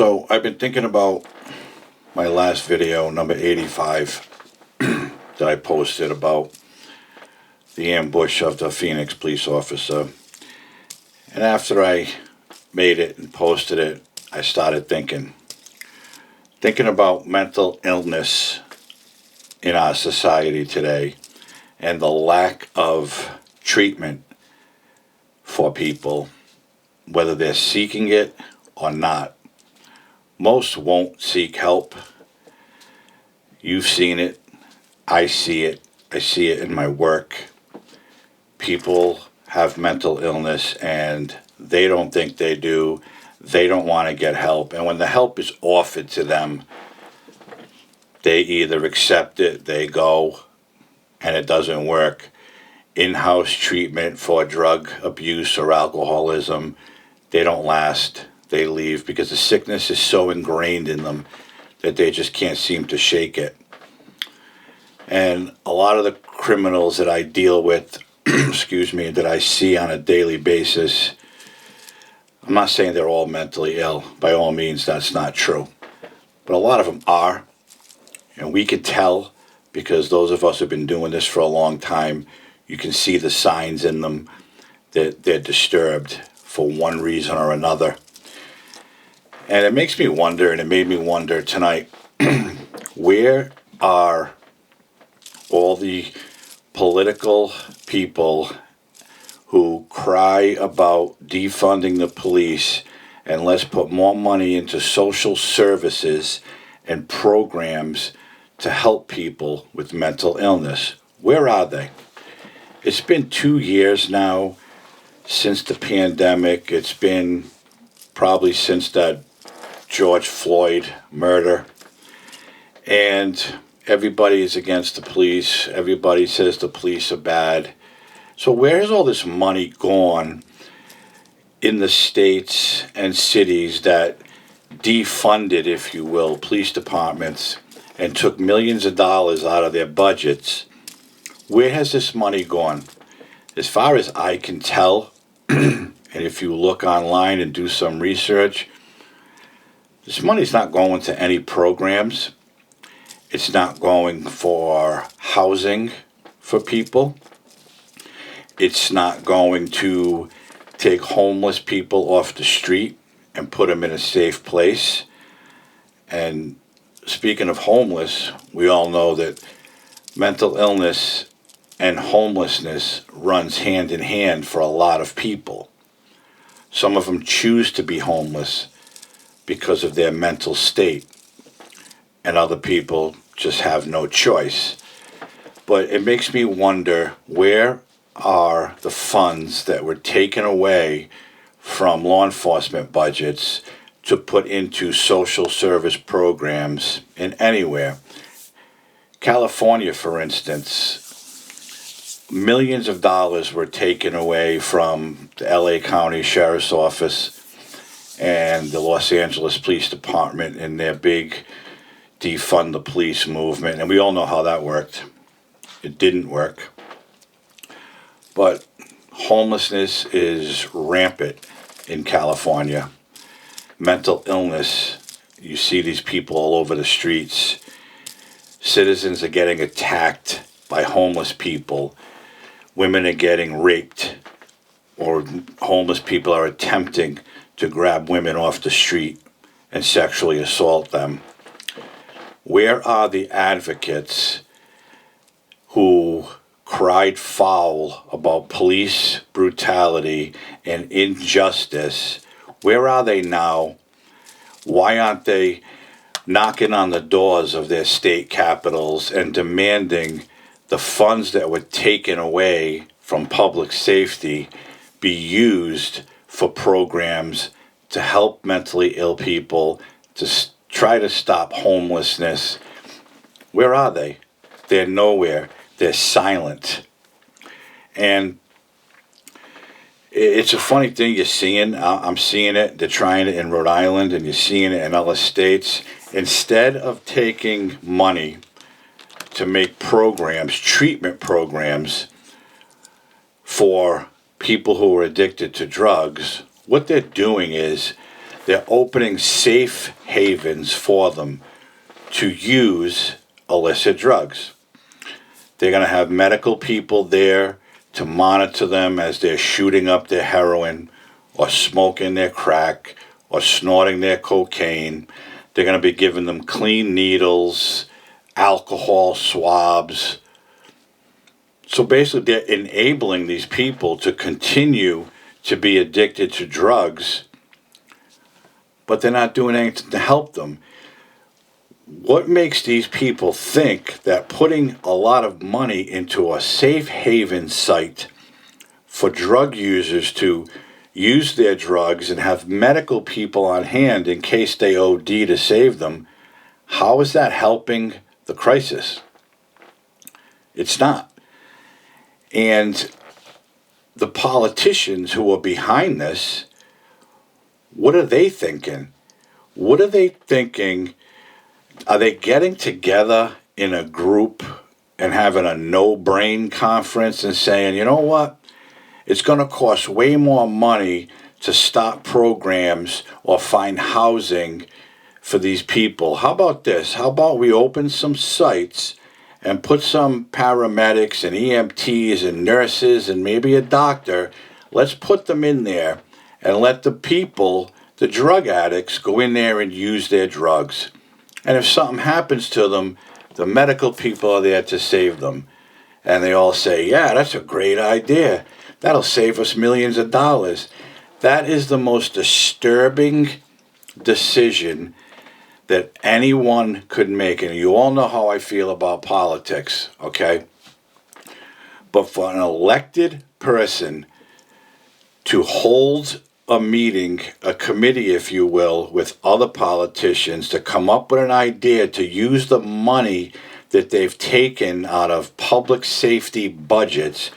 So I've been thinking about my last video, number 85, that I posted about the ambush of the Phoenix police officer. And after I made it and posted it, I started thinking about mental illness in our society today and the lack of treatment for people, whether they're seeking it or not. Most won't seek help. You've seen it. I see it. I see it in my work. People have mental illness and they don't think they do. They don't want to get help. And when the help is offered to them, they either accept it, they go, and it doesn't work. In-house treatment for drug abuse or alcoholism, they don't last. They leave because the sickness is so ingrained in them that they just can't seem to shake it. And a lot of the criminals that I deal with, that I see on a daily basis, I'm not saying they're all mentally ill. By all means, that's not true. But a lot of them are. And we can tell because those of us who have been doing this for a long time, you can see the signs in them that they're disturbed for one reason or another. And it makes me wonder, and it made me wonder tonight, where are all the political people who cry about defunding the police and let's put more money into social services and programs to help people with mental illness? Where are they? It's been 2 years now since the pandemic. It's been probably since that George Floyd murder. And everybody is against the police. Everybody says the police are bad. So where has all this money gone in the states and cities that defunded, if you will, police departments and took millions of dollars out of their budgets? Where has this money gone? As far as I can tell, and if you look online and do some research, this money's not going to any programs. It's not going for housing for people. It's not going to take homeless people off the street and put them in a safe place. And speaking of homeless, we all know that mental illness and homelessness runs hand in hand for a lot of people. Some of them choose to be homeless because of their mental state, and other people just have no choice. But it makes me wonder, where are the funds that were taken away from law enforcement budgets to put into social service programs in anywhere? California, for instance, millions of dollars were taken away from the LA County Sheriff's Office and the Los Angeles Police Department in their big defund the police movement. And we all know how that worked. It didn't work. But homelessness is rampant in California. Mental illness, you see these people all over the streets. Citizens are getting attacked by homeless people. Women are getting raped, or homeless people are attempting to grab women off the street and sexually assault them. Where are the advocates who cried foul about police brutality and injustice? Where are they now? Why aren't they knocking on the doors of their state capitals and demanding the funds that were taken away from public safety be used for programs to help mentally ill people, to try to stop homelessness? Where are they? They're nowhere. They're silent. And it's a funny thing you're seeing. I'm seeing it. They're trying it in Rhode Island, and you're seeing it in other states. Instead of taking money to make programs, treatment programs for people who are addicted to drugs, what they're doing is They're opening safe havens for them to use illicit drugs. They're going to have medical people there to monitor them as they're shooting up their heroin or smoking their crack or snorting their cocaine. They're going to be giving them clean needles, alcohol swabs. So basically, they're enabling these people to continue to be addicted to drugs, but they're not doing anything to help them. What makes these people think that putting a lot of money into a safe haven site for drug users to use their drugs and have medical people on hand in case they OD to save them, how is that helping the crisis? It's not. And the politicians who are behind this, what are they thinking? What are they thinking? Are they getting together in a group and having a no-brain conference and saying, you know what? It's going to cost way more money to stop programs or find housing for these people. How about this? How about we open some sites and put some paramedics and EMTs and nurses and maybe a doctor? Let's put them in there and let the people, the drug addicts, go in there and use their drugs. And if something happens to them, the medical people are there to save them. And they all say, yeah, that's a great idea. That'll save us millions of dollars. That is the most disturbing decision that anyone could make. And you all know how I feel about politics, okay? But for an elected person to hold a meeting, a committee, if you will, with other politicians to come up with an idea to use the money that they've taken out of public safety budgets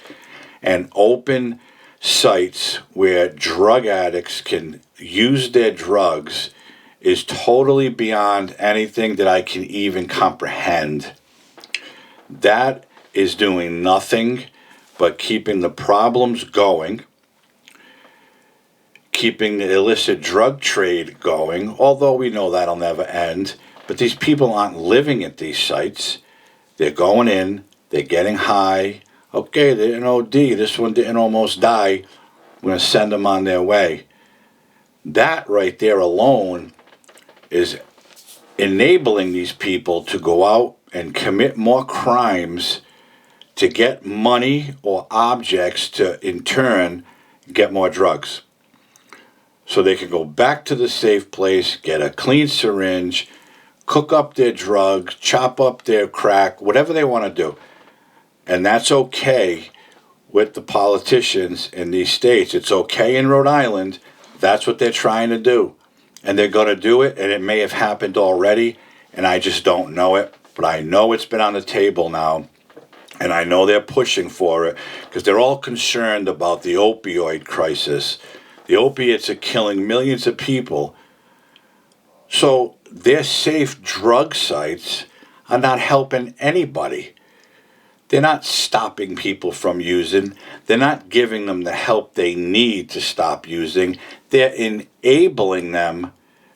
and open sites where drug addicts can use their drugs is totally beyond anything that I can even comprehend. That is doing nothing but keeping the problems going, keeping the illicit drug trade going, although we know that'll never end. But these people aren't living at these sites. They're going in, they're getting high. Okay, they're in OD, this one didn't almost die. We're going to send them on their way. That right there alone is enabling these people to go out and commit more crimes to get money or objects to, in turn, get more drugs. So they can go back to the safe place, get a clean syringe, cook up their drugs, chop up their crack, whatever they want to do. And that's okay with the politicians in these states. It's okay in Rhode Island. That's what they're trying to do. And they're going to do it, and it may have happened already, and I just don't know it. But I know it's been on the table now, and I know they're pushing for it because they're all concerned about the opioid crisis. The opiates are killing millions of people. So their safe drug sites are not helping anybody. They're not stopping people from using. They're not giving them the help they need to stop using. They're enabling them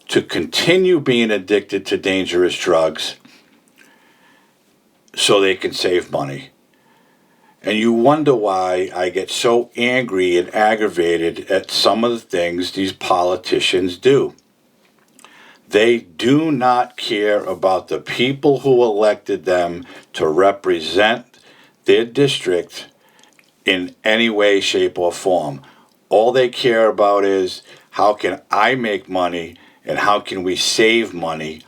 to continue being addicted to dangerous drugs so they can save money. And you wonder why I get so angry and aggravated at some of the things these politicians do. They do not care about the people who elected them to represent their district in any way, shape, or form. All they care about is how can I make money and how can we save money,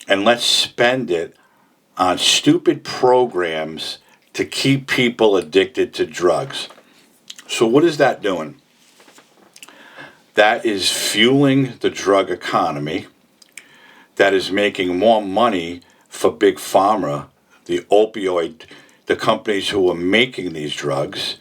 and let's spend it on stupid programs to keep people addicted to drugs. So what is that doing? That is fueling the drug economy. That is making more money for Big Pharma, the opioid, the companies who are making these drugs,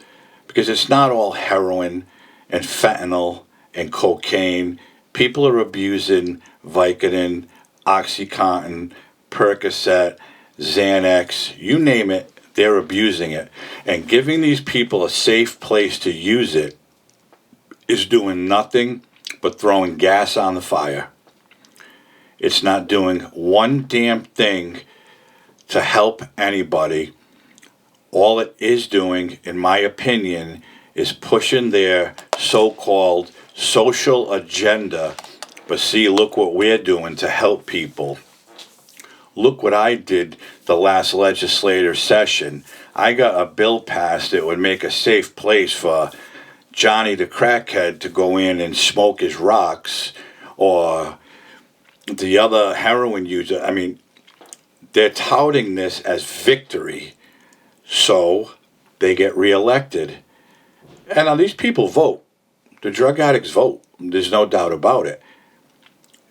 because it's not all heroin and fentanyl and cocaine. People are abusing Vicodin, OxyContin, Percocet, Xanax, you name it, they're abusing it. And giving these people a safe place to use it is doing nothing but throwing gas on the fire. It's not doing one damn thing to help anybody. All it is doing, in my opinion, is pushing their so-called social agenda. But see, look what we're doing to help people. Look what I did the last legislative session. I got a bill passed that would make a safe place for Johnny the crackhead to go in and smoke his rocks, or the other heroin user. I mean, they're touting this as victory, so they get reelected. And now these people vote. The drug addicts vote. There's no doubt about it.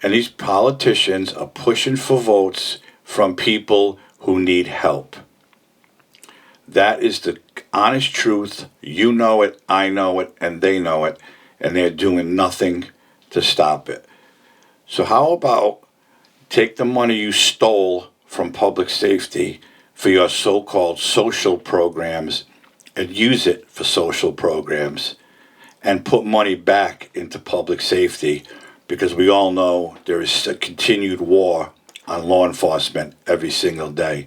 And these politicians are pushing for votes from people who need help. That is the honest truth. You know it, I know it, and they know it. And they're doing nothing to stop it. So how about take the money you stole from public safety for your so-called social programs and use it for social programs and put money back into public safety, because we all know there is a continued war on law enforcement every single day.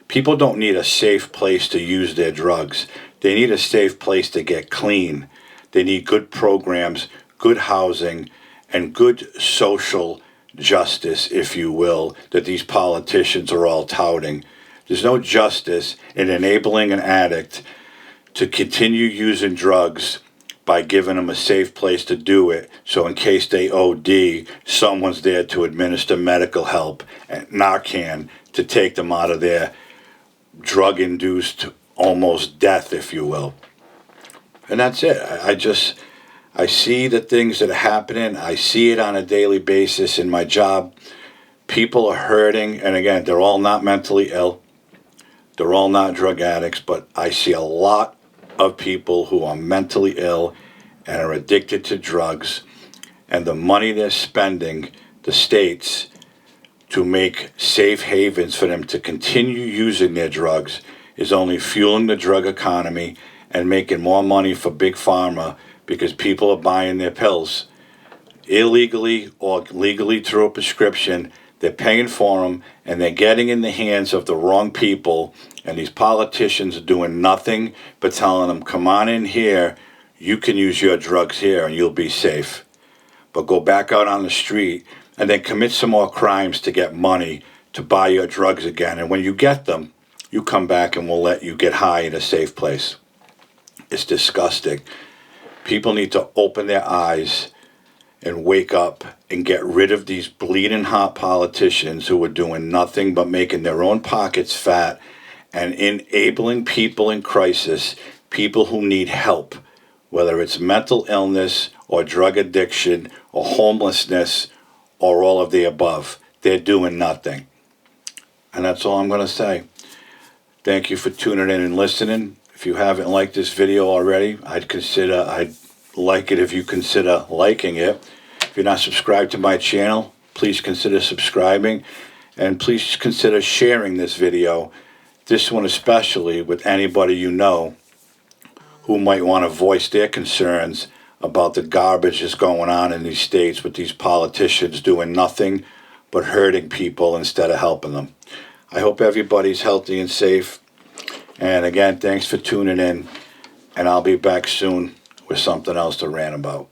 People don't need a safe place to use their drugs. They need a safe place to get clean. They need good programs, good housing, and good social justice, if you will, that these politicians are all touting. There's no justice in enabling an addict to continue using drugs by giving them a safe place to do it, so in case they OD, someone's there to administer medical help and Narcan to take them out of their drug-induced almost death, if you will. And that's it. I see the things that are happening. I see it on a daily basis in my job. People are hurting, and again, they're all not mentally ill. They're all not drug addicts, but I see a lot of people who are mentally ill and are addicted to drugs, and the money they're spending, the states, to make safe havens for them to continue using their drugs is only fueling the drug economy and making more money for Big Pharma, because people are buying their pills illegally or legally through a prescription. They're paying for them, and they're getting in the hands of the wrong people. And these politicians are doing nothing but telling them, come on in here, you can use your drugs here and you'll be safe. But go back out on the street and then commit some more crimes to get money to buy your drugs again. And when you get them, you come back and we'll let you get high in a safe place. It's disgusting. People need to open their eyes and wake up and get rid of these bleeding hot politicians who are doing nothing but making their own pockets fat and enabling people in crisis, people who need help, whether it's mental illness or drug addiction or homelessness or all of the above. They're doing nothing. And that's all I'm going to say. Thank you for tuning in and listening. If you haven't liked this video already, I'd like it if you consider liking it. If you're not subscribed to my channel, please consider subscribing, and please consider sharing this video, this one especially, with anybody you know who might want to voice their concerns about the garbage that's going on in these states with these politicians doing nothing but hurting people instead of helping them. I hope everybody's healthy and safe. And again, thanks for tuning in, and I'll be back soon with something else to rant about.